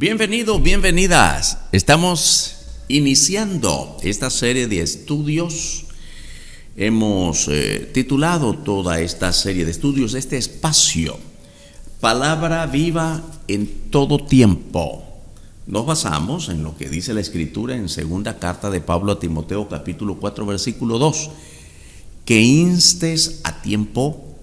Bienvenidos, bienvenidas. Estamos iniciando esta serie de estudios. Hemos titulado toda esta serie de estudios, este espacio, Palabra Viva en todo tiempo. Nos basamos en lo que dice la Escritura en segunda carta de Pablo a Timoteo, capítulo 4, versículo 2, que instes a tiempo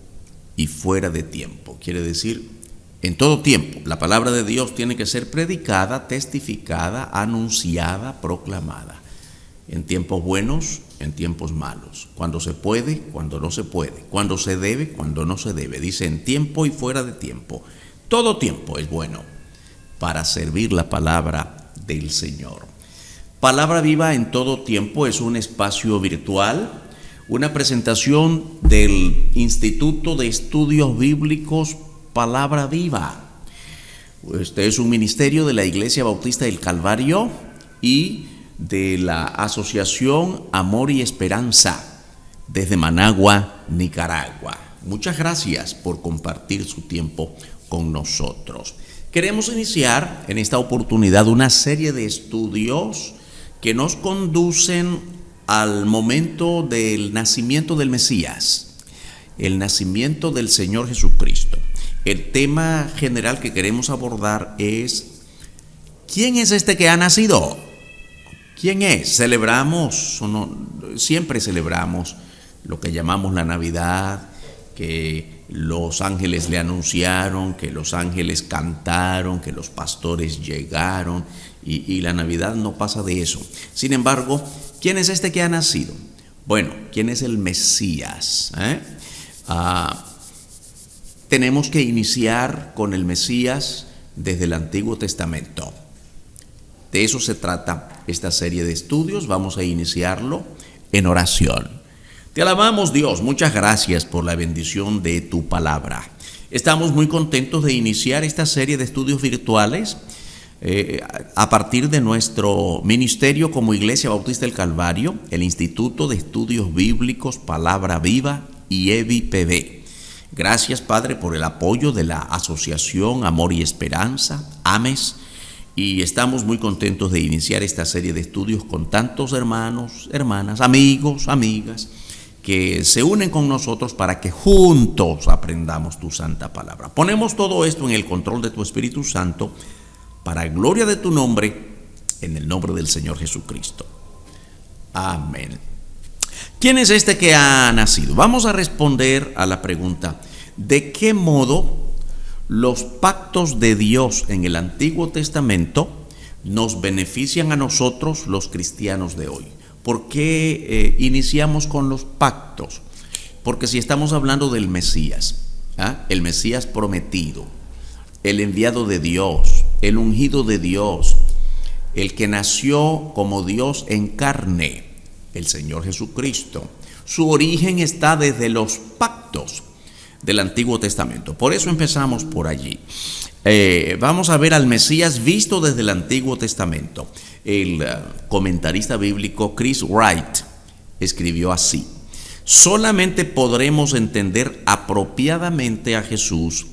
y fuera de tiempo. Quiere decir, en todo tiempo, la palabra de Dios tiene que ser predicada, testificada, anunciada, proclamada. En tiempos buenos, en tiempos malos. Cuando se puede, cuando no se puede. Cuando se debe, cuando no se debe. Dice en tiempo y fuera de tiempo. Todo tiempo es bueno para servir la palabra del Señor. Palabra Viva en todo tiempo es un espacio virtual, una presentación del Instituto de Estudios Bíblicos Palabra Viva. Este es un ministerio de la Iglesia Bautista del Calvario y de la Asociación Amor y Esperanza desde Managua, Nicaragua. Muchas gracias por compartir su tiempo con nosotros. Queremos iniciar en esta oportunidad una serie de estudios que nos conducen al momento del nacimiento del Mesías, el nacimiento del Señor Jesucristo. El tema general que queremos abordar es: ¿quién es este que ha nacido? ¿Quién es? Celebramos, siempre celebramos lo que llamamos la Navidad, que los ángeles le anunciaron, que los ángeles cantaron, que los pastores llegaron, y la Navidad no pasa de eso. Sin embargo, ¿quién es este que ha nacido? Bueno, ¿quién es el Mesías? Tenemos que iniciar con el Mesías desde el Antiguo Testamento. De eso se trata esta serie de estudios. Vamos a iniciarlo en oración. Te alabamos, Dios, muchas gracias por la bendición de tu palabra. Estamos muy contentos de iniciar esta serie de estudios virtuales a partir de nuestro ministerio como Iglesia Bautista del Calvario, el Instituto de Estudios Bíblicos Palabra Viva y EBI-PB. Gracias, Padre, por el apoyo de la Asociación Amor y Esperanza, AMES, y estamos muy contentos de iniciar esta serie de estudios con tantos hermanos, hermanas, amigos, amigas, que se unen con nosotros para que juntos aprendamos tu santa palabra. Ponemos todo esto en el control de tu Espíritu Santo, para gloria de tu nombre, en el nombre del Señor Jesucristo. Amén. ¿Quién es este que ha nacido? Vamos a responder a la pregunta: ¿de qué modo los pactos de Dios en el Antiguo Testamento nos benefician a nosotros los cristianos de hoy? ¿Por qué iniciamos con los pactos? Porque si estamos hablando del Mesías, el Mesías prometido, el enviado de Dios, el ungido de Dios, el que nació como Dios en carne, el Señor Jesucristo, su origen está desde los pactos del Antiguo Testamento. Por eso empezamos por allí. Vamos a ver al Mesías visto desde el Antiguo Testamento. El comentarista bíblico Chris Wright escribió así: solamente podremos entender apropiadamente a Jesús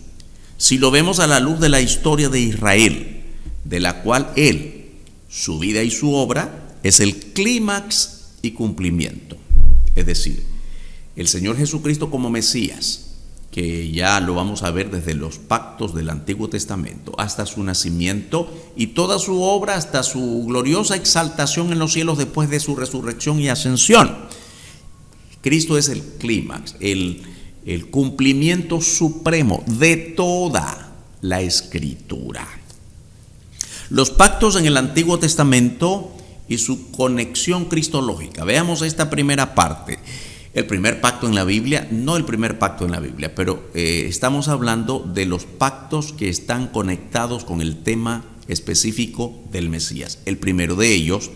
si lo vemos a la luz de la historia de Israel, de la cual él, su vida y su obra, es el clímax y cumplimiento. Es decir, el Señor Jesucristo como Mesías, que ya lo vamos a ver desde los pactos del Antiguo Testamento hasta su nacimiento y toda su obra hasta su gloriosa exaltación en los cielos después de su resurrección y ascensión. Cristo es el clímax, el cumplimiento supremo de toda la Escritura. Los pactos en el Antiguo Testamento y su conexión cristológica. Veamos esta primera parte. El primer pacto en la Biblia, no el primer pacto en la Biblia, pero estamos hablando de los pactos que están conectados con el tema específico del Mesías. El primero de ellos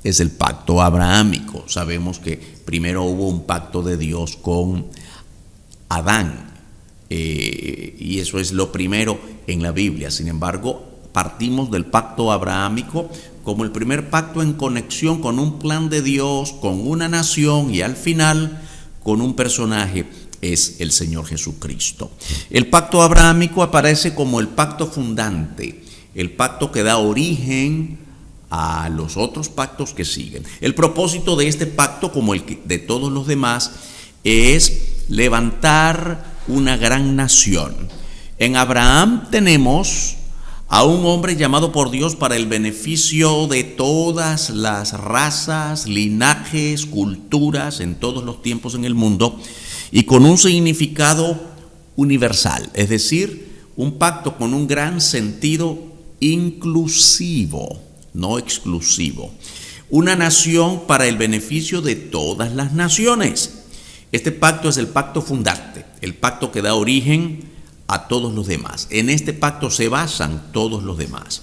es el pacto abrahámico. Sabemos que primero hubo un pacto de Dios con Adán, y eso es lo primero en la Biblia. Sin embargo, partimos del pacto abrahámico como el primer pacto en conexión con un plan de Dios, con una nación y al final con un personaje, es el Señor Jesucristo. El pacto abrahámico aparece como el pacto fundante, el pacto que da origen a los otros pactos que siguen. El propósito de este pacto, como el de todos los demás, es levantar una gran nación. En Abraham tenemos a un hombre llamado por Dios para el beneficio de todas las razas, linajes, culturas en todos los tiempos en el mundo, y con un significado universal, es decir, un pacto con un gran sentido inclusivo, no exclusivo. Una nación para el beneficio de todas las naciones. Este pacto es el pacto fundante, el pacto que da origen a todos los demás. En este pacto se basan todos los demás.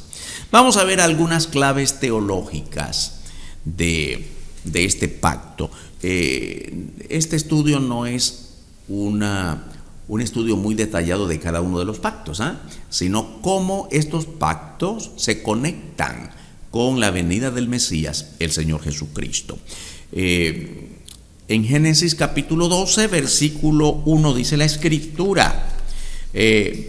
Vamos a ver algunas claves teológicas de este pacto. Este estudio no es un estudio muy detallado de cada uno de los pactos, sino cómo estos pactos se conectan con la venida del Mesías, el Señor Jesucristo. En Génesis capítulo 12, versículo 1 dice la Escritura: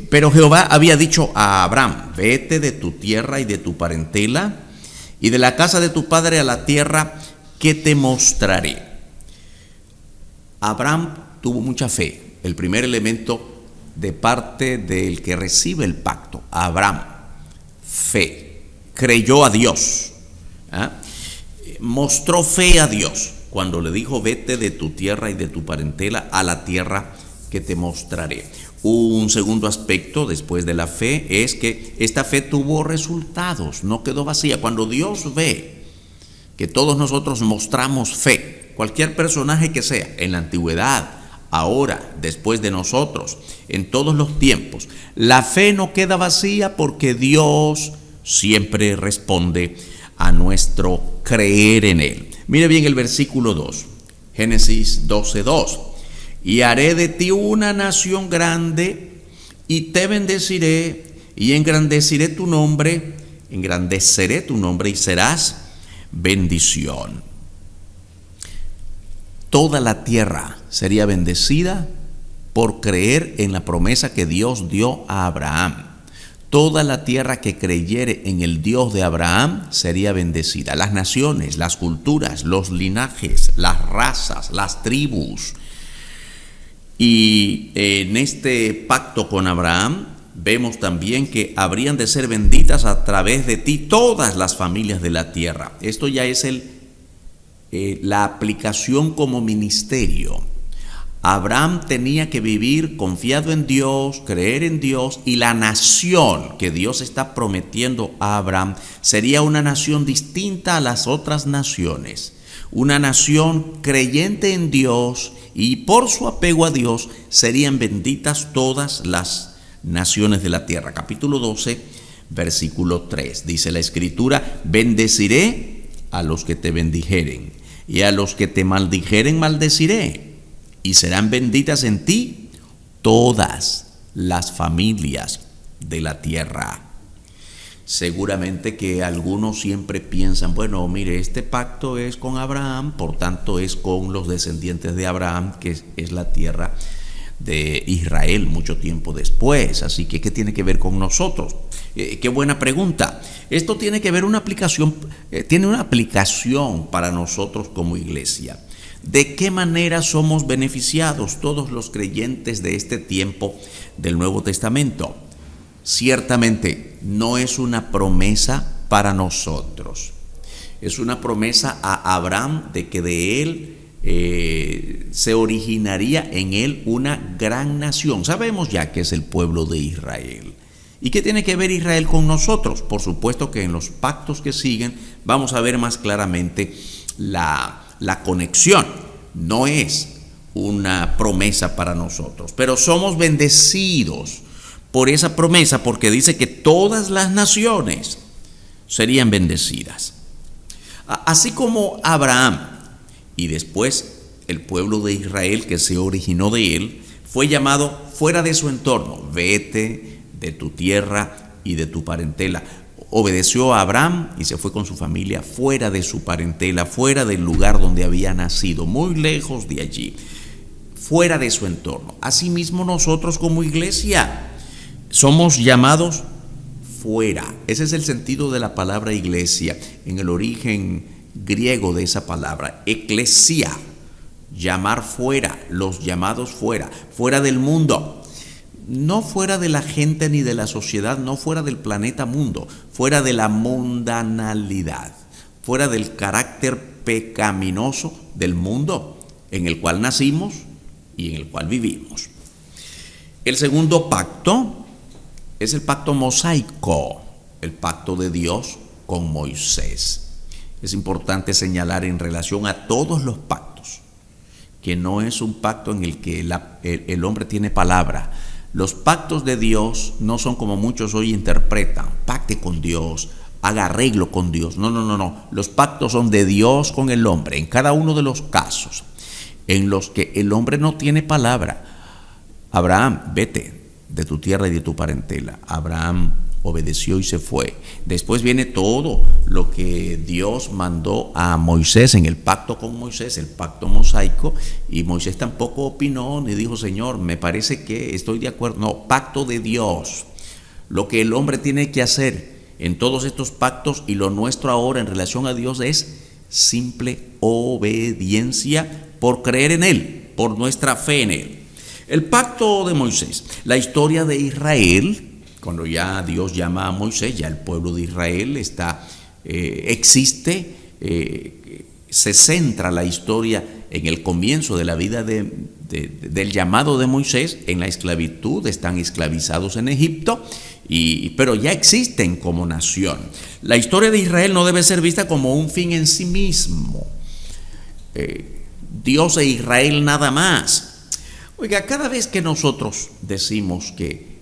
pero Jehová había dicho a Abraham: vete de tu tierra y de tu parentela y de la casa de tu padre a la tierra que te mostraré. Abraham tuvo mucha fe. El primer elemento de parte del que recibe el pacto, Abraham, fe, creyó a Dios, mostró fe a Dios cuando le dijo: vete de tu tierra y de tu parentela a la tierra que te mostraré. Un segundo aspecto después de la fe es que esta fe tuvo resultados, no quedó vacía. Cuando Dios ve que todos nosotros mostramos fe, cualquier personaje que sea, en la antigüedad, ahora, después de nosotros, en todos los tiempos, la fe no queda vacía porque Dios siempre responde a nuestro creer en Él. Mire bien el versículo 2, Génesis 12:2. Y haré de ti una nación grande, y te bendeciré, y engrandeceré tu nombre, y serás bendición. Toda la tierra sería bendecida por creer en la promesa que Dios dio a Abraham. Toda la tierra que creyere en el Dios de Abraham sería bendecida. Las naciones, las culturas, los linajes, las razas, las tribus. Y en este pacto con Abraham vemos también que habrían de ser benditas a través de ti todas las familias de la tierra. Esto ya es la aplicación como ministerio. Abraham tenía que vivir confiado en Dios, creer en Dios, y la nación que Dios está prometiendo a Abraham sería una nación distinta a las otras naciones. Una nación creyente en Dios, y por su apego a Dios serían benditas todas las naciones de la tierra. Capítulo 12, versículo 3. Dice la Escritura: bendeciré a los que te bendijeren, y a los que te maldijeren maldeciré, y serán benditas en ti todas las familias de la tierra. Seguramente que algunos siempre piensan: bueno, mire, este pacto es con Abraham, por tanto es con los descendientes de Abraham, que es la tierra de Israel mucho tiempo después. Así que, ¿qué tiene que ver con nosotros? Qué buena pregunta. Esto tiene que ver tiene una aplicación para nosotros como iglesia. ¿De qué manera somos beneficiados todos los creyentes de este tiempo del Nuevo Testamento? Ciertamente no es una promesa para nosotros. Es una promesa a Abraham de que de él se originaría en él una gran nación. Sabemos ya que es el pueblo de Israel. ¿Y qué tiene que ver Israel con nosotros? Por supuesto que en los pactos que siguen vamos a ver más claramente la conexión. No es una promesa para nosotros, pero somos bendecidos por esa promesa, porque dice que todas las naciones serían bendecidas. Así como Abraham y después el pueblo de Israel que se originó de él fue llamado fuera de su entorno: vete de tu tierra y de tu parentela. Obedeció a Abraham y se fue con su familia fuera de su parentela, fuera del lugar donde había nacido, muy lejos de allí, fuera de su entorno. Asimismo, nosotros como iglesia somos llamados fuera. Ese es el sentido de la palabra iglesia en el origen griego de esa palabra. Eclesia, llamar fuera, los llamados fuera, fuera del mundo. No fuera de la gente ni de la sociedad, no fuera del planeta mundo, fuera de la mundanalidad, fuera del carácter pecaminoso del mundo en el cual nacimos y en el cual vivimos. El segundo pacto es el pacto mosaico, el pacto de Dios con Moisés. Es importante señalar en relación a todos los pactos que no es un pacto en el que el hombre tiene palabra. Los pactos de Dios no son como muchos hoy interpretan, pacte con Dios, haga arreglo con Dios. No. Los pactos son de Dios con el hombre, en cada uno de los casos en los que el hombre no tiene palabra. Abraham, vete de tu tierra y de tu parentela. Abraham obedeció y se fue. Después viene todo lo que Dios mandó a Moisés en el pacto con Moisés, el pacto mosaico, y Moisés tampoco opinó ni dijo, Señor, me parece que estoy de acuerdo. No, pacto de Dios. Lo que el hombre tiene que hacer en todos estos pactos y lo nuestro ahora en relación a Dios es simple obediencia por creer en Él, por nuestra fe en Él. El pacto de Moisés, la historia de Israel. Cuando ya Dios llama a Moisés, ya el pueblo de Israel existe, se centra la historia en el comienzo de la vida del llamado de Moisés, en la esclavitud, están esclavizados en Egipto, pero ya existen como nación. La historia de Israel no debe ser vista como un fin en sí mismo. Dios e Israel nada más. Oiga, cada vez que nosotros decimos que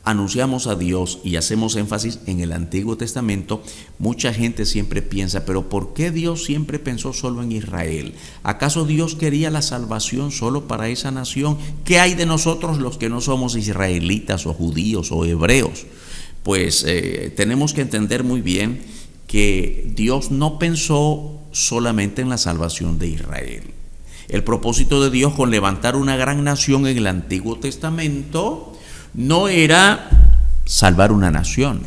anunciamos a Dios y hacemos énfasis en el Antiguo Testamento, mucha gente siempre piensa, pero ¿por qué Dios siempre pensó solo en Israel? ¿Acaso Dios quería la salvación solo para esa nación? ¿Qué hay de nosotros los que no somos israelitas o judíos o hebreos? Pues tenemos que entender muy bien que Dios no pensó solamente en la salvación de Israel. El propósito de Dios con levantar una gran nación en el Antiguo Testamento no era salvar una nación,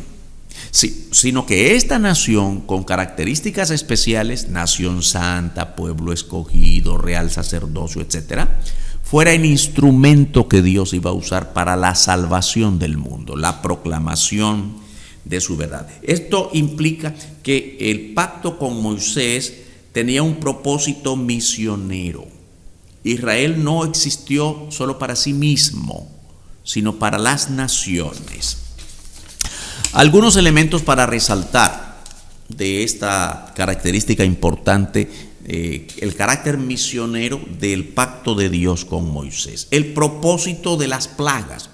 sino que esta nación con características especiales, nación santa, pueblo escogido, real sacerdocio, etcétera, fuera el instrumento que Dios iba a usar para la salvación del mundo, la proclamación de su verdad. Esto implica que el pacto con Moisés tenía un propósito misionero. Israel no existió solo para sí mismo, sino para las naciones. Algunos elementos para resaltar de esta característica importante, el carácter misionero del pacto de Dios con Moisés. El propósito de las plagas.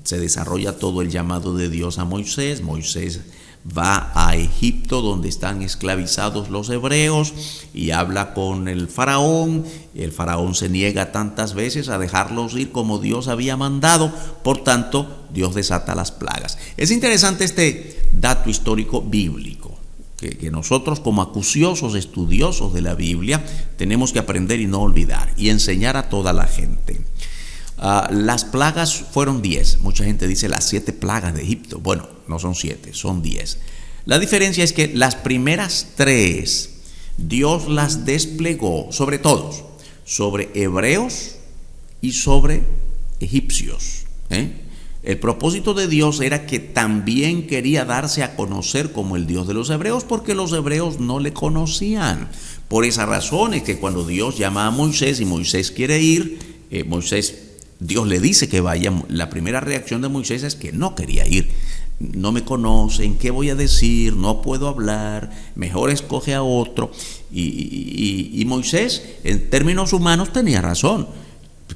Se desarrolla todo el llamado de Dios a Moisés. Moisés va a Egipto, donde están esclavizados los hebreos, y habla con el faraón. El faraón se niega tantas veces a dejarlos ir como Dios había mandado, por tanto Dios desata las plagas. Es interesante este dato histórico bíblico que nosotros como acuciosos estudiosos de la Biblia tenemos que aprender y no olvidar y enseñar a toda la gente. Las plagas fueron 10. Mucha gente dice las 7 plagas de Egipto. Bueno, no son 7, son 10. La diferencia es que las primeras 3 Dios las desplegó sobre todos, sobre hebreos y sobre egipcios. El propósito de Dios era que también quería darse a conocer como el Dios de los hebreos, porque los hebreos no le conocían. Por esa razón es que cuando Dios llama a Moisés y Moisés quiere ir, Dios le dice que vaya. La primera reacción de Moisés es que no quería ir. No me conocen, ¿qué voy a decir? No puedo hablar, mejor escoge a otro. Y Moisés, en términos humanos, tenía razón.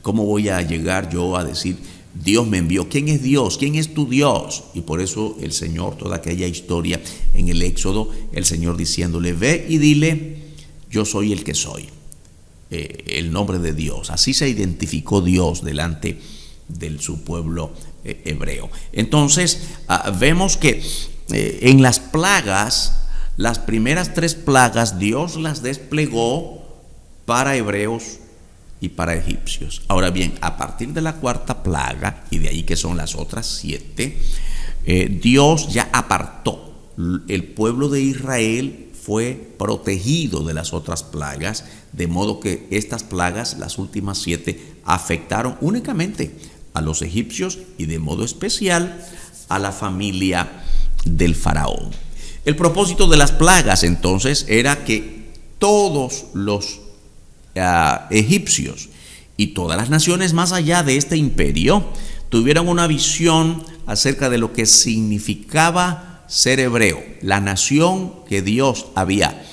¿Cómo voy a llegar yo a decir, Dios me envió? ¿Quién es Dios? ¿Quién es tu Dios? Y por eso el Señor, toda aquella historia en el Éxodo, el Señor diciéndole, ve y dile, yo soy el que soy. El nombre de Dios. Así se identificó Dios delante de su pueblo hebreo. Entonces vemos que en las plagas, las primeras 3 plagas Dios las desplegó para hebreos y para egipcios. Ahora bien, a partir de la 4ª plaga, y de ahí que son las otras 7, Dios ya apartó. El pueblo de Israel fue protegido de las otras plagas, de modo que estas plagas, las últimas 7, afectaron únicamente a los egipcios y de modo especial a la familia del faraón. El propósito de las plagas entonces era que todos los egipcios y todas las naciones más allá de este imperio tuvieran una visión acerca de lo que significaba ser hebreo, la nación que Dios había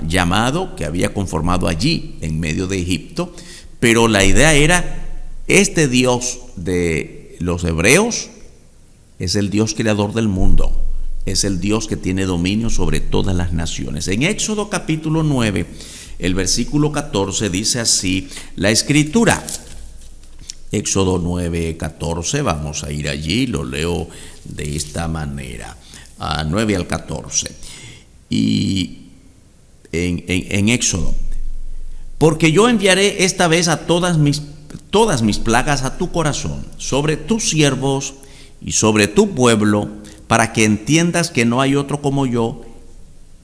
llamado, que había conformado allí en medio de Egipto. Pero la idea era, este Dios de los hebreos es el Dios creador del mundo, es el Dios que tiene dominio sobre todas las naciones. En Éxodo capítulo 9, el versículo 14 dice así la Escritura. Éxodo 9, 14, vamos a ir allí, lo leo de esta manera, 9 al 14. Y en Éxodo: porque yo enviaré esta vez a todas mis plagas a tu corazón, sobre tus siervos y sobre tu pueblo, para que entiendas que no hay otro como yo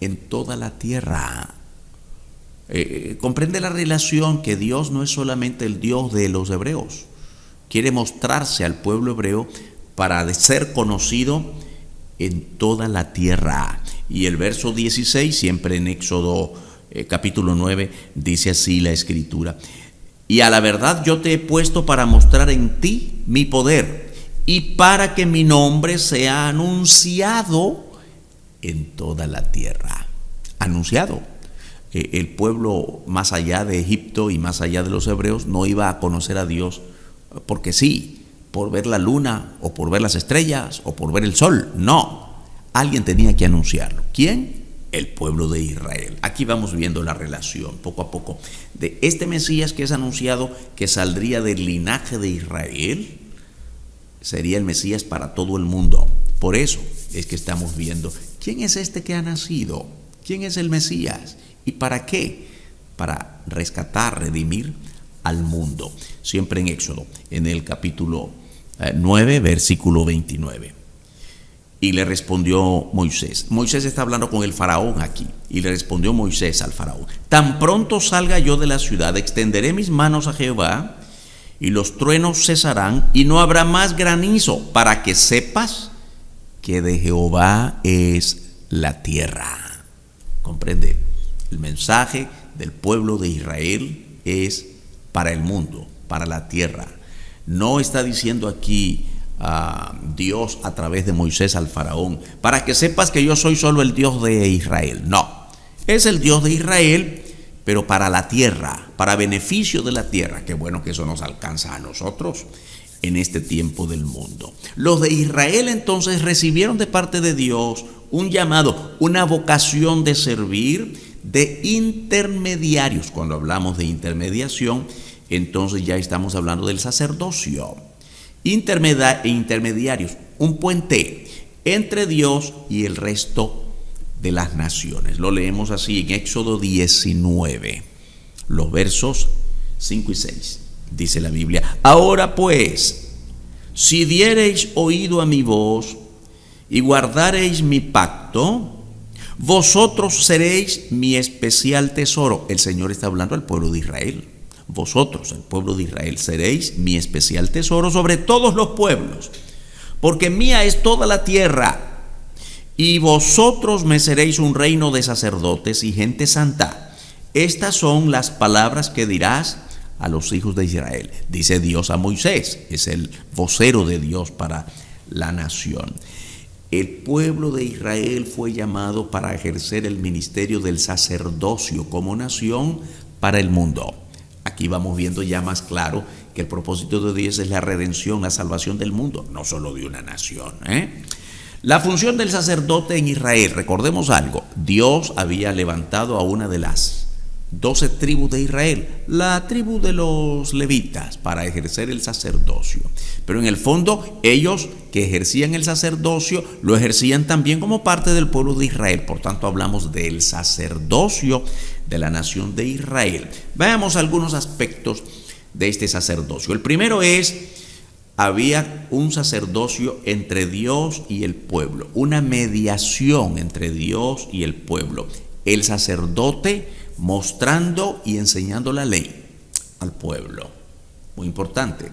en toda la tierra. Comprende la relación, que Dios no es solamente el Dios de los hebreos. Quiere mostrarse al pueblo hebreo para ser conocido en toda la tierra. Y el verso 16, siempre en Éxodo capítulo 9, dice así la Escritura: y a la verdad yo te he puesto para mostrar en ti mi poder, y para que mi nombre sea anunciado en toda la tierra. Anunciado. El pueblo más allá de Egipto y más allá de los hebreos no iba a conocer a Dios porque sí, por ver la luna o por ver las estrellas o por ver el sol. No, alguien tenía que anunciarlo. ¿Quién? El pueblo de Israel. Aquí vamos viendo la relación poco a poco de este Mesías que es anunciado, que saldría del linaje de Israel. Sería el Mesías para todo el mundo. Por eso es que estamos viendo quién es este que ha nacido, quién es el Mesías y para qué. Para rescatar, redimir al mundo. Siempre en Éxodo, en el capítulo 9, versículo 29. Y le respondió Moisés. Moisés está hablando con el faraón aquí. Y le respondió Moisés al faraón: tan pronto salga yo de la ciudad, extenderé mis manos a Jehová, y los truenos cesarán, y no habrá más granizo, para que sepas que de Jehová es la tierra. ¿Comprende? El mensaje del pueblo de Israel es para el mundo, para la tierra. No está diciendo aquí Dios a través de Moisés al faraón: para que sepas que yo soy solo el Dios de Israel. No, es el Dios de Israel, pero para la tierra, para beneficio de la tierra. Qué bueno que eso nos alcanza a nosotros en este tiempo del mundo. Los de Israel entonces recibieron de parte de Dios un llamado, una vocación de servir, de intermediarios. Cuando hablamos de intermediación, entonces ya estamos hablando del sacerdocio. Intermediarios, un puente entre Dios y el resto de las naciones. Lo leemos así en Éxodo 19, los versos 5 y 6. Dice la Biblia: ahora pues, si diereis oído a mi voz y guardareis mi pacto, vosotros seréis mi especial tesoro. El Señor está hablando al pueblo de Israel. Vosotros, el pueblo de Israel, seréis mi especial tesoro sobre todos los pueblos, porque mía es toda la tierra, y vosotros me seréis un reino de sacerdotes y gente santa. Estas son las palabras que dirás a los hijos de Israel. Dice Dios a Moisés, es el vocero de Dios para la nación. El pueblo de Israel fue llamado para ejercer el ministerio del sacerdocio como nación para el mundo. Aquí vamos viendo ya más claro que el propósito de Dios es la redención, la salvación del mundo, no solo de una nación. La función del sacerdote en Israel, recordemos algo: Dios había levantado a una de las 12 tribus de Israel, la tribu de los levitas, para ejercer el sacerdocio. Pero en el fondo, ellos que ejercían el sacerdocio, lo ejercían también como parte del pueblo de Israel. Por tanto, hablamos del sacerdocio de la nación de Israel. Veamos algunos aspectos de este sacerdocio. El primero es había un sacerdocio entre Dios y el pueblo, una mediación entre Dios y el pueblo. El sacerdote mostrando y enseñando la ley al pueblo. Muy importante.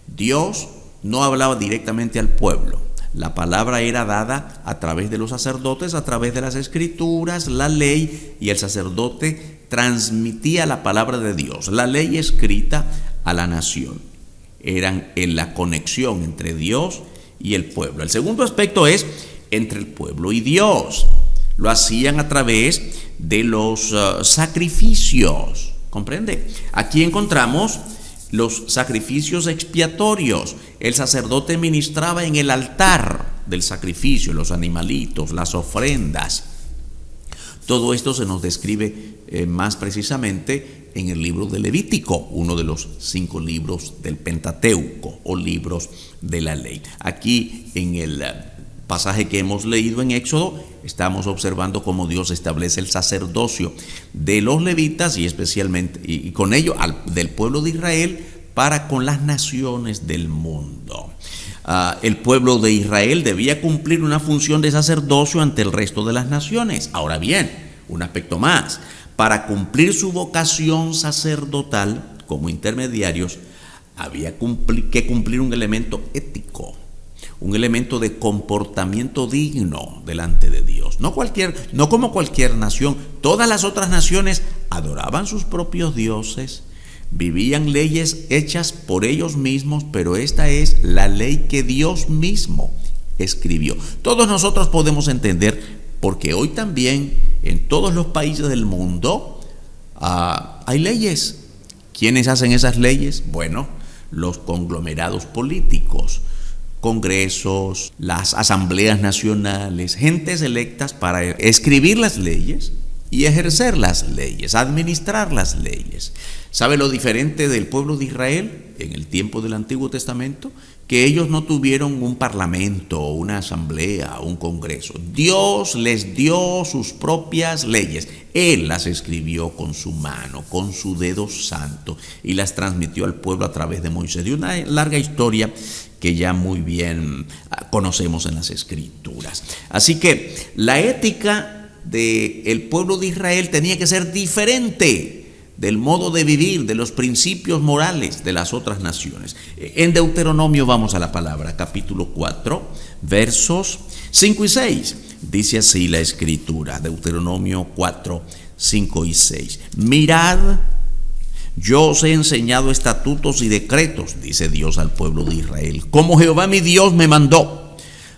Dios no hablaba directamente al pueblo. La palabra era dada a través de los sacerdotes, a través de las escrituras, la ley, y el sacerdote transmitía la palabra de Dios, la ley escrita a la nación. Eran en la conexión entre Dios y el pueblo. El segundo aspecto es entre el pueblo y Dios. Lo hacían a través de los sacrificios. ¿Comprende? Aquí encontramos los sacrificios expiatorios. El sacerdote ministraba en el altar del sacrificio, los animalitos, las ofrendas. Todo esto se nos describe más precisamente en el libro de Levítico, uno de los 5 libros del Pentateuco o libros de la ley. Aquí en el pasaje que hemos leído en Éxodo, estamos observando cómo Dios establece el sacerdocio de los levitas y especialmente y con ello del pueblo de Israel para con las naciones del mundo. El pueblo de Israel debía cumplir una función de sacerdocio ante el resto de las naciones. Ahora bien, un aspecto más: para cumplir su vocación sacerdotal como intermediarios, había que cumplir un elemento ético, un elemento de comportamiento digno delante de Dios. No como cualquier nación. Todas las otras naciones adoraban sus propios dioses, vivían leyes hechas por ellos mismos, pero esta es la ley que Dios mismo escribió. Todos nosotros podemos entender, porque hoy también en todos los países del mundo hay leyes. ¿Quiénes hacen esas leyes? Bueno, los conglomerados políticos, congresos, las asambleas nacionales, gentes electas para escribir las leyes y ejercer las leyes, administrar las leyes. ¿Sabe lo diferente del pueblo de Israel en el tiempo del Antiguo Testamento? Que ellos no tuvieron un parlamento, una asamblea, un congreso. Dios les dio sus propias leyes. Él las escribió con su mano, con su dedo santo, y las transmitió al pueblo a través de Moisés. De una larga historia que ya muy bien conocemos en las escrituras. Así que la ética del pueblo de Israel tenía que ser diferente del modo de vivir, de los principios morales de las otras naciones. En Deuteronomio, vamos a la palabra, capítulo 4, versos 5 y 6. Dice así la escritura, Deuteronomio 4, 5 y 6. Mirad, yo os he enseñado estatutos y decretos, dice Dios al pueblo de Israel, como Jehová mi Dios me mandó,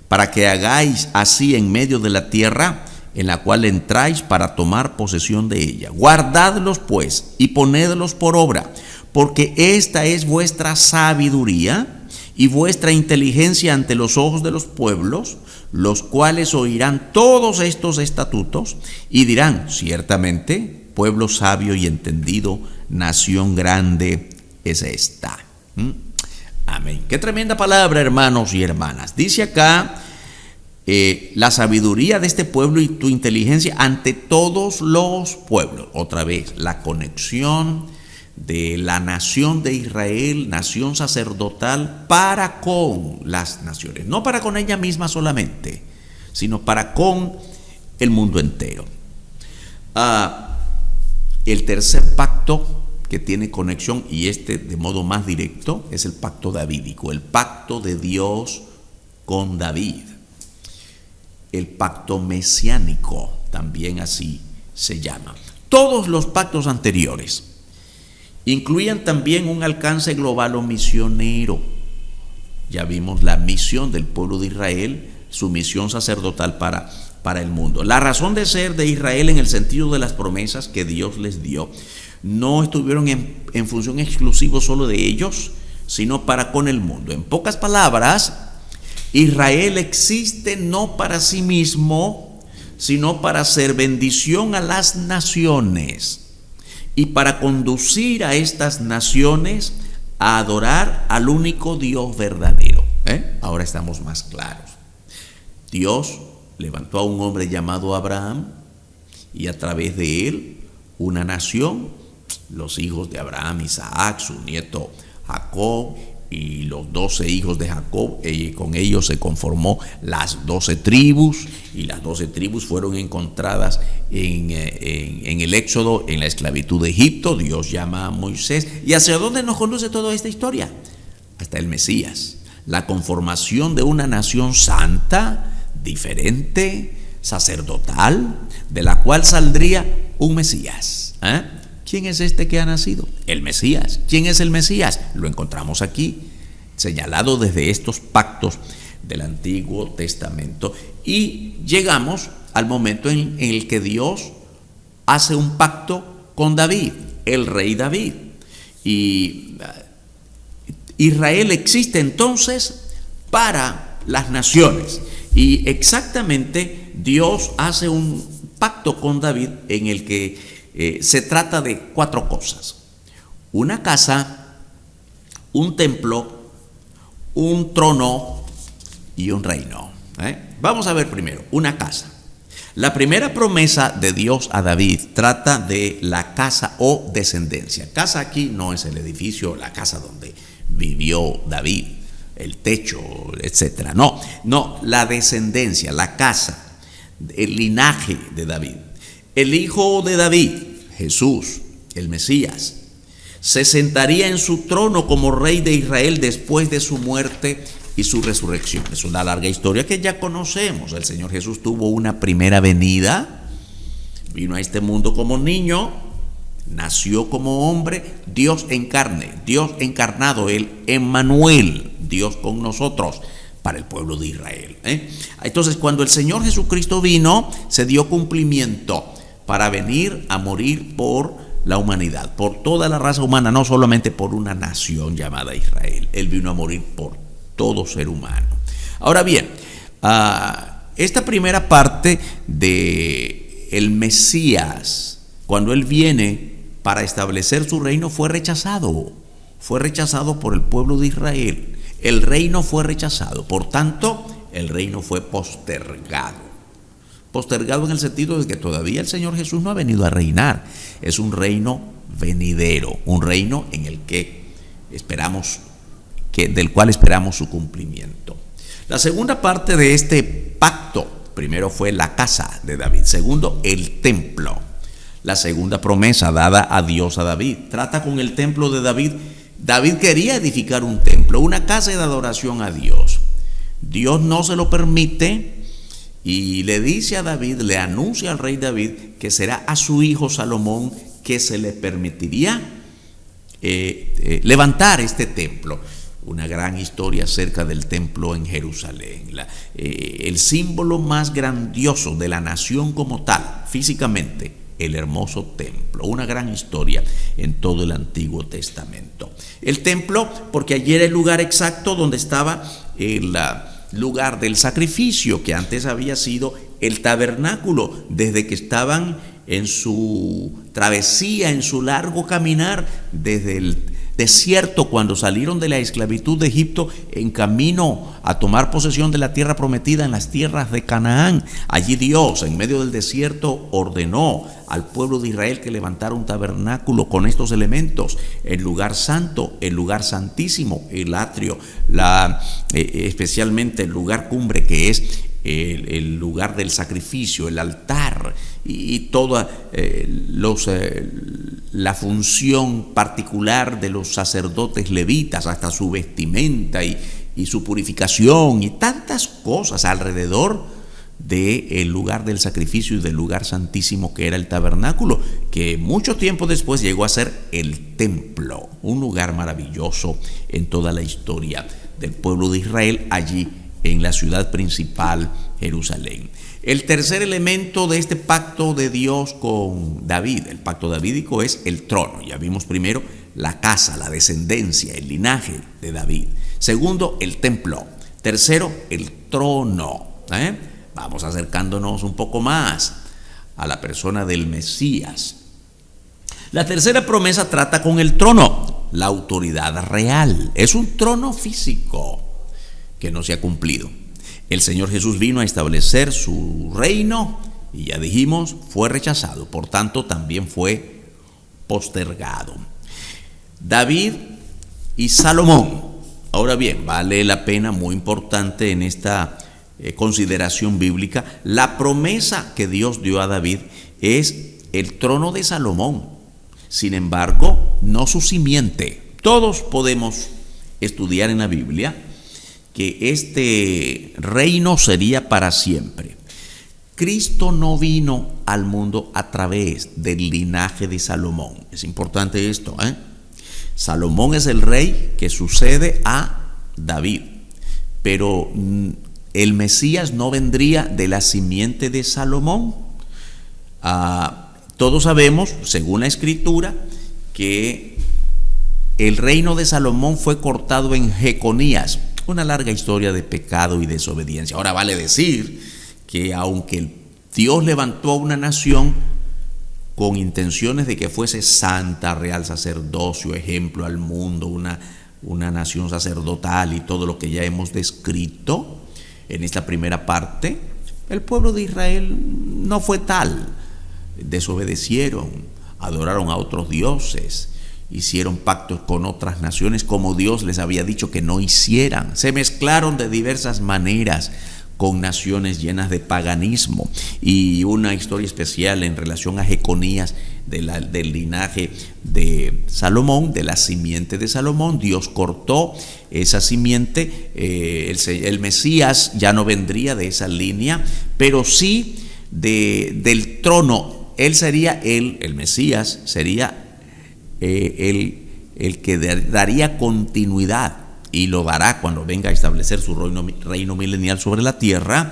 para que hagáis así en medio de la tierra en la cual entráis para tomar posesión de ella. Guardadlos pues y ponedlos por obra, porque esta es vuestra sabiduría y vuestra inteligencia ante los ojos de los pueblos, los cuales oirán todos estos estatutos y dirán: ciertamente, pueblo sabio y entendido, nación grande es esta. Amén. Qué tremenda palabra, hermanos y hermanas. Dice acá, la sabiduría de este pueblo y tu inteligencia ante todos los pueblos. Otra vez, la conexión de la nación de Israel, nación sacerdotal, para con las naciones. No para con ella misma solamente, sino para con el mundo entero. El tercer pacto que tiene conexión, y este de modo más directo, es el pacto davídico, el pacto de Dios con David. El pacto mesiánico, también así se llama. Todos los pactos anteriores incluían también un alcance global o misionero. Ya vimos la misión del pueblo de Israel, su misión sacerdotal para el mundo. La razón de ser de Israel en el sentido de las promesas que Dios les dio no estuvieron en función exclusiva solo de ellos, sino para con el mundo. En pocas palabras, Israel existe no para sí mismo, sino para ser bendición a las naciones y para conducir a estas naciones a adorar al único Dios verdadero. Ahora estamos más claros. Dios levantó a un hombre llamado Abraham y a través de él una nación, los hijos de Abraham, Isaac, su nieto Jacob, y los 12 hijos de Jacob, y con ellos se conformó las 12 tribus, y las 12 tribus fueron encontradas en el Éxodo, en la esclavitud de Egipto. Dios llama a Moisés. ¿Y hacia dónde nos conduce toda esta historia? Hasta el Mesías, la conformación de una nación santa, diferente, sacerdotal, de la cual saldría un Mesías. ¿Quién es este que ha nacido? El Mesías. ¿Quién es el Mesías? Lo encontramos aquí, señalado desde estos pactos del Antiguo Testamento. Y llegamos al momento en el que Dios hace un pacto con David, el rey David. Y Israel existe entonces para las naciones. Y exactamente Dios hace un pacto con David en el que se trata de 4 cosas: una casa, un templo, un trono y un reino. Vamos a ver primero, una casa. La primera promesa de Dios a David trata de la casa o descendencia. Casa aquí no es el edificio, la casa donde vivió David, el techo, etcétera. No, la descendencia, la casa, el linaje de David. El hijo de David, Jesús, el Mesías, se sentaría en su trono como rey de Israel después de su muerte y su resurrección. Es una larga historia que ya conocemos. El Señor Jesús tuvo una primera venida, vino a este mundo como niño, nació como hombre, Dios en carne, Dios encarnado, el Emmanuel, Dios con nosotros, para el pueblo de Israel. Entonces, cuando el Señor Jesucristo vino, se dio cumplimiento para venir a morir por la humanidad, por toda la raza humana, no solamente por una nación llamada Israel. Él vino a morir por todo ser humano. Ahora bien, esta primera parte de el Mesías, cuando él viene para establecer su reino, fue rechazado por el pueblo de Israel. El reino fue rechazado, por tanto, el reino fue postergado. Postergado en el sentido de que todavía el Señor Jesús no ha venido a reinar. Es un reino venidero, un reino en el que del cual esperamos su cumplimiento. La segunda parte de este pacto, primero fue la casa de David, segundo, el templo. La segunda promesa dada a Dios a David trata con el templo de David. David quería edificar un templo, una casa de adoración a Dios. Dios no se lo permite y le dice a David, le anuncia al rey David que será a su hijo Salomón que se le permitiría levantar este templo. Una gran historia acerca del templo en Jerusalén, el símbolo más grandioso de la nación como tal, físicamente, el hermoso templo. Una gran historia en todo el Antiguo Testamento. El templo, porque allí era el lugar exacto donde estaba el lugar del sacrificio, que antes había sido el tabernáculo. Desde que estaban en su travesía, en su largo caminar desde el desierto, cuando salieron de la esclavitud de Egipto en camino a tomar posesión de la tierra prometida en las tierras de Canaán, allí Dios en medio del desierto ordenó al pueblo de Israel que levantara un tabernáculo con estos elementos: el lugar santo, el lugar santísimo, el atrio, especialmente el lugar cumbre, que es el lugar del sacrificio, el altar, y toda la función particular de los sacerdotes levitas, hasta su vestimenta y su purificación y tantas cosas alrededor del lugar del sacrificio y del lugar santísimo que era el tabernáculo, que mucho tiempo después llegó a ser el templo, un lugar maravilloso en toda la historia del pueblo de Israel, allí en la ciudad principal, Jerusalén. El tercer elemento de este pacto de Dios con David, el pacto davídico, es el trono. Ya vimos primero la casa, la descendencia, el linaje de David. Segundo, el templo. Tercero, el trono. Vamos acercándonos un poco más a la persona del Mesías. La tercera promesa trata con el trono, la autoridad real. Es un trono físico que no se ha cumplido. El Señor Jesús vino a establecer su reino y ya dijimos, fue rechazado, por tanto también fue postergado. David y Salomón Ahora bien, vale la pena, muy importante en esta consideración bíblica, la promesa que Dios dio a David es el trono de Salomón. Sin embargo, no su simiente. Todos podemos estudiar en la Biblia que este reino sería para siempre. Cristo no vino al mundo a través del linaje de Salomón. Es importante esto, ¿eh? Salomón es el rey que sucede a David, pero el Mesías no vendría de la simiente de Salomón. Todos sabemos, según la Escritura, que el reino de Salomón fue cortado en Jeconías, una larga historia de pecado y desobediencia. Ahora vale decir que aunque Dios levantó a una nación con intenciones de que fuese santa, real sacerdocio, ejemplo al mundo, una nación sacerdotal y todo lo que ya hemos descrito en esta primera parte, el pueblo de Israel no fue tal. Desobedecieron, adoraron a otros dioses, hicieron pactos con otras naciones como Dios les había dicho que no hicieran, se mezclaron de diversas maneras con naciones llenas de paganismo. Y una historia especial en relación a Jeconías, del linaje de Salomón, de la simiente de Salomón. Dios cortó esa simiente, el Mesías ya no vendría de esa línea, pero sí del trono. Él sería el Mesías sería el que daría continuidad, y lo dará cuando venga a establecer su reino milenial sobre la tierra,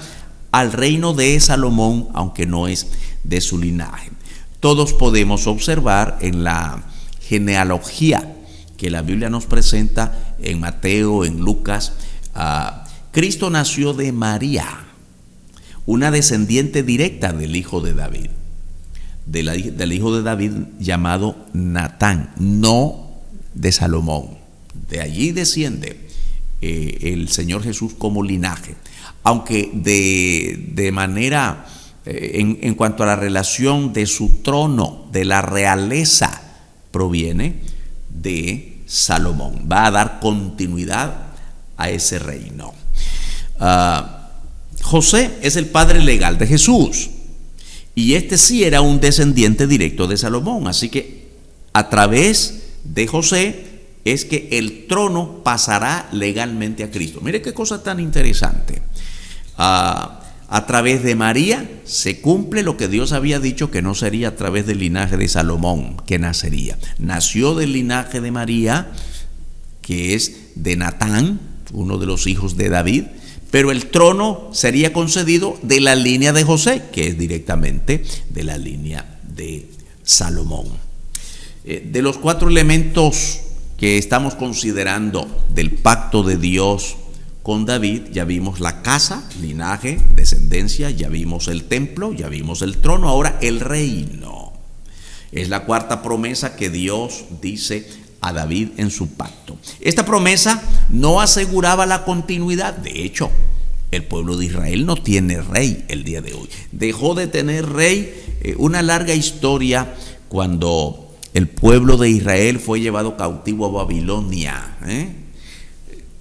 al reino de Salomón, aunque no es de su linaje. Todos podemos observar en la genealogía que la Biblia nos presenta en Mateo, en Lucas, Cristo nació de María, una descendiente directa del hijo de David, del hijo de David llamado Natán, no de Salomón. De allí desciende el Señor Jesús como linaje, aunque de manera, en cuanto a la relación de su trono, de la realeza, proviene de Salomón. Va a dar continuidad a ese reino. José es el padre legal de Jesús, y este sí era un descendiente directo de Salomón, así que a través de José es que el trono pasará legalmente a Cristo. Mire qué cosa tan interesante. A través de María se cumple lo que Dios había dicho, que no sería a través del linaje de Salomón que nacería. Nació del linaje de María, que es de Natán, uno de los hijos de David, pero el trono sería concedido de la línea de José, que es directamente de la línea de Salomón. De los 4 elementos que estamos considerando del pacto de Dios con David, ya vimos la casa, linaje, descendencia, ya vimos el templo, ya vimos el trono, ahora el reino. Es la 4ª promesa que Dios dice a David en su pacto. Esta promesa no aseguraba la continuidad. De hecho, el pueblo de Israel no tiene rey el día de hoy. Dejó de tener rey, una larga historia cuando el pueblo de Israel fue llevado cautivo a Babilonia.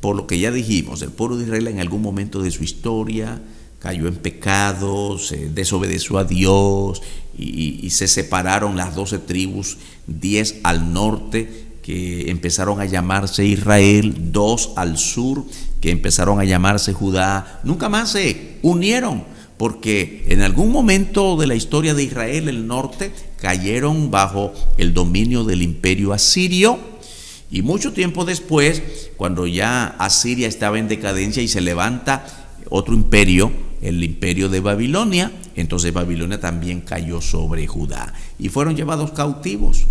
Por lo que ya dijimos, el pueblo de Israel en algún momento de su historia cayó en pecado, se desobedeció a Dios y se separaron las 12 tribus, 10 al norte, que empezaron a llamarse Israel, 2 al sur, que empezaron a llamarse Judá. Nunca más se unieron, porque en algún momento de la historia de Israel, el norte, cayeron bajo el dominio del imperio asirio, y mucho tiempo después, cuando ya Asiria estaba en decadencia y se levanta otro imperio, el imperio de Babilonia, entonces Babilonia también cayó sobre Judá y fueron llevados cautivos.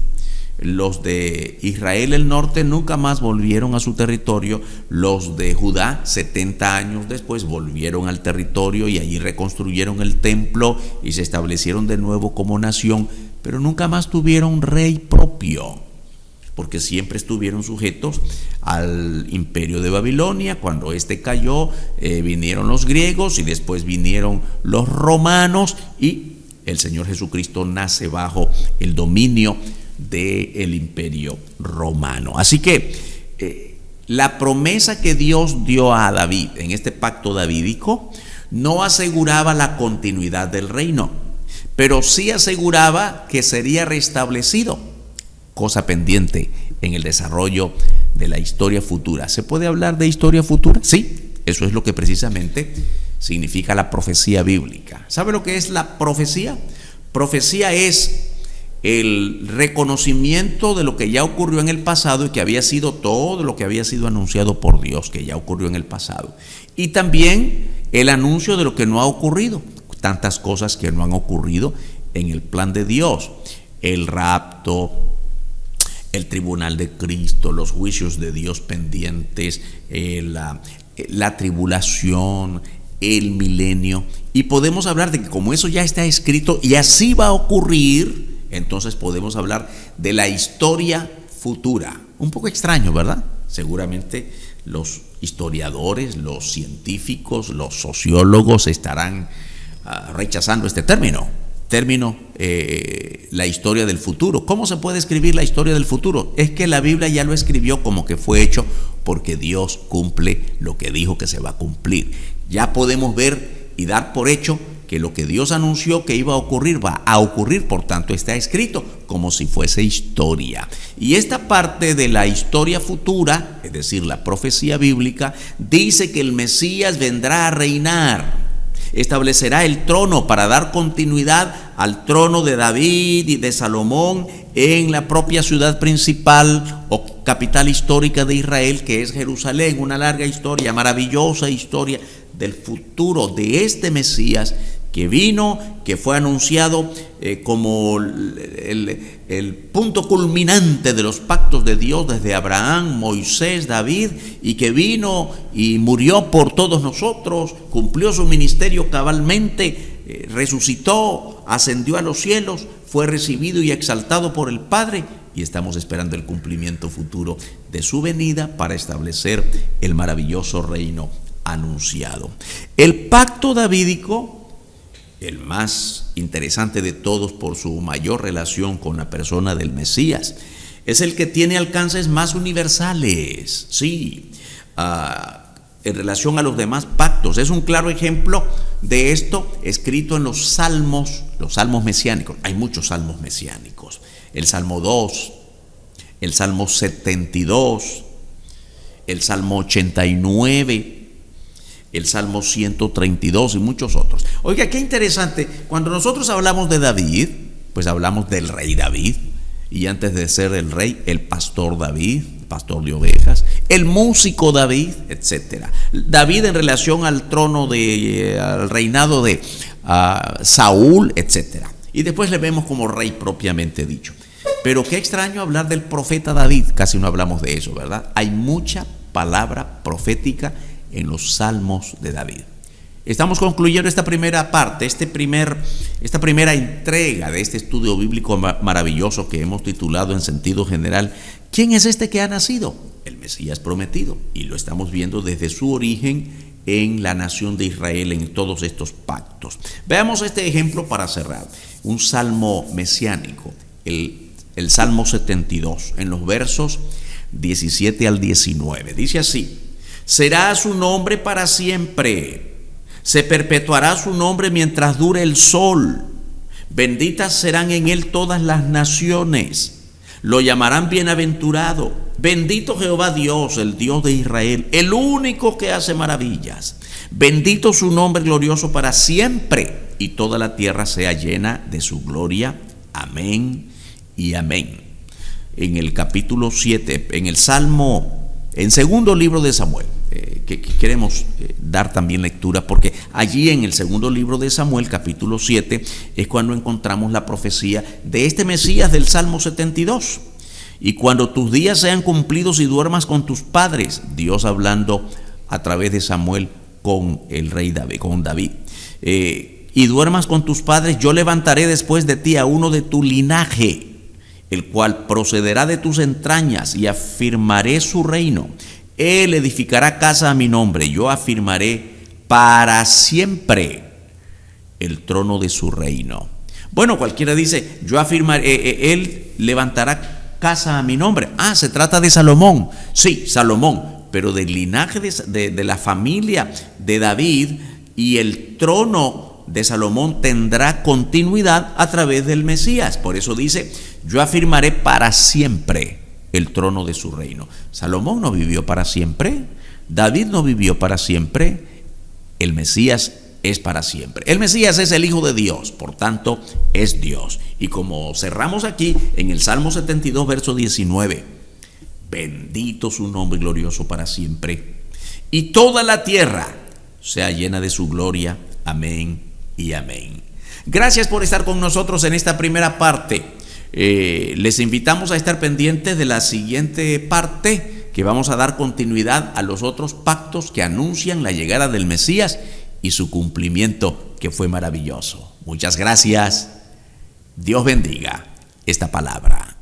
Los de Israel el norte nunca más volvieron a su territorio. Los de Judá, 70 años después, volvieron al territorio y allí reconstruyeron el templo y se establecieron de nuevo como nación, pero nunca más tuvieron rey propio, porque siempre estuvieron sujetos al imperio de Babilonia. Cuando este cayó, vinieron los griegos y después vinieron los romanos, y el Señor Jesucristo nace bajo el dominio del imperio romano. Así que la promesa que Dios dio a David en este pacto davídico no aseguraba la continuidad del reino, pero sí aseguraba que sería restablecido, cosa pendiente en el desarrollo de la historia futura. ¿Se puede hablar de historia futura? Sí, eso es lo que precisamente significa la profecía bíblica. ¿Sabe lo que es la profecía? Profecía es el reconocimiento de lo que ya ocurrió en el pasado y que había sido todo lo que había sido anunciado por Dios, que ya ocurrió en el pasado. Y también el anuncio de lo que no ha ocurrido, tantas cosas que no han ocurrido en el plan de Dios. El rapto, el tribunal de Cristo, los juicios de Dios pendientes, la tribulación, el milenio. Y podemos hablar de que como eso ya está escrito y así va a ocurrir, entonces podemos hablar de la historia futura. Un poco extraño, ¿verdad? Seguramente los historiadores, los científicos, los sociólogos estarán rechazando este término, la historia del futuro. ¿Cómo se puede escribir la historia del futuro? Es que la Biblia ya lo escribió como que fue hecho porque Dios cumple lo que dijo que se va a cumplir. Ya podemos ver y dar por hecho que lo que Dios anunció que iba a ocurrir, va a ocurrir, por tanto está escrito como si fuese historia. Y esta parte de la historia futura, es decir, la profecía bíblica, dice que el Mesías vendrá a reinar, establecerá el trono para dar continuidad al trono de David y de Salomón en la propia ciudad principal o capital histórica de Israel, que es Jerusalén. Una larga historia, maravillosa historia del futuro de este Mesías que vino, que fue anunciado como el punto culminante de los pactos de Dios desde Abraham, Moisés, David, y que vino y murió por todos nosotros, cumplió su ministerio cabalmente, resucitó, ascendió a los cielos, fue recibido y exaltado por el Padre, y estamos esperando el cumplimiento futuro de su venida para establecer el maravilloso reino anunciado. El pacto davídico, el más interesante de todos por su mayor relación con la persona del Mesías, es el que tiene alcances más universales, sí, en relación a los demás pactos. Es un claro ejemplo de esto escrito en los salmos mesiánicos. Hay muchos salmos mesiánicos. El Salmo 2, el Salmo 72, el Salmo 89, el Salmo 132 y muchos otros. Oiga, qué interesante, cuando nosotros hablamos de David, pues hablamos del rey David, y antes de ser el rey, el pastor David, pastor de ovejas, el músico David, etcétera. David en relación al trono al reinado de Saúl, etcétera. Y después le vemos como rey propiamente dicho. Pero qué extraño hablar del profeta David, casi no hablamos de eso, ¿verdad? Hay mucha palabra profética en los salmos de David. Estamos concluyendo esta primera parte, esta primera entrega de este estudio bíblico maravilloso que hemos titulado en sentido general, ¿quién es este que ha nacido? El Mesías prometido, y lo estamos viendo desde su origen en la nación de Israel, en todos estos pactos. Veamos este ejemplo para cerrar, un salmo mesiánico, el Salmo 72, en los versos 17 al 19, dice así: será su nombre para siempre, se perpetuará su nombre mientras dure el sol, benditas serán en él todas las naciones, lo llamarán bienaventurado, bendito Jehová Dios, el Dios de Israel, el único que hace maravillas, bendito su nombre glorioso para siempre, y toda la tierra sea llena de su gloria. Amén y amén. En el capítulo 7, en el Salmo, en segundo libro de Samuel, que queremos dar también lectura, porque allí en el segundo libro de Samuel, capítulo 7, es cuando encontramos la profecía de este Mesías del Salmo 72. Y cuando tus días sean cumplidos y duermas con tus padres, Dios hablando a través de Samuel con el rey David, con David, y duermas con tus padres, yo levantaré después de ti a uno de tu linaje, el cual procederá de tus entrañas, y afirmaré su reino. Él edificará casa a mi nombre, yo afirmaré para siempre el trono de su reino. Bueno, cualquiera dice, yo afirmaré, él levantará casa a mi nombre. Se trata de Salomón. Sí, Salomón. pero del linaje de la familia de David, y el trono de Salomón tendrá continuidad a través del Mesías. Por eso dice: yo afirmaré para siempre el trono de su reino. Salomón no vivió para siempre, David no vivió para siempre, el Mesías es para siempre. El Mesías es el Hijo de Dios, por tanto es Dios. Y como cerramos aquí en el Salmo 72, verso 19, bendito su nombre glorioso para siempre, y toda la tierra sea llena de su gloria. Amén y amén. Gracias por estar con nosotros en esta primera parte. Les invitamos a estar pendientes de la siguiente parte, que vamos a dar continuidad a los otros pactos que anuncian la llegada del Mesías y su cumplimiento, que fue maravilloso. Muchas gracias. Dios bendiga esta palabra.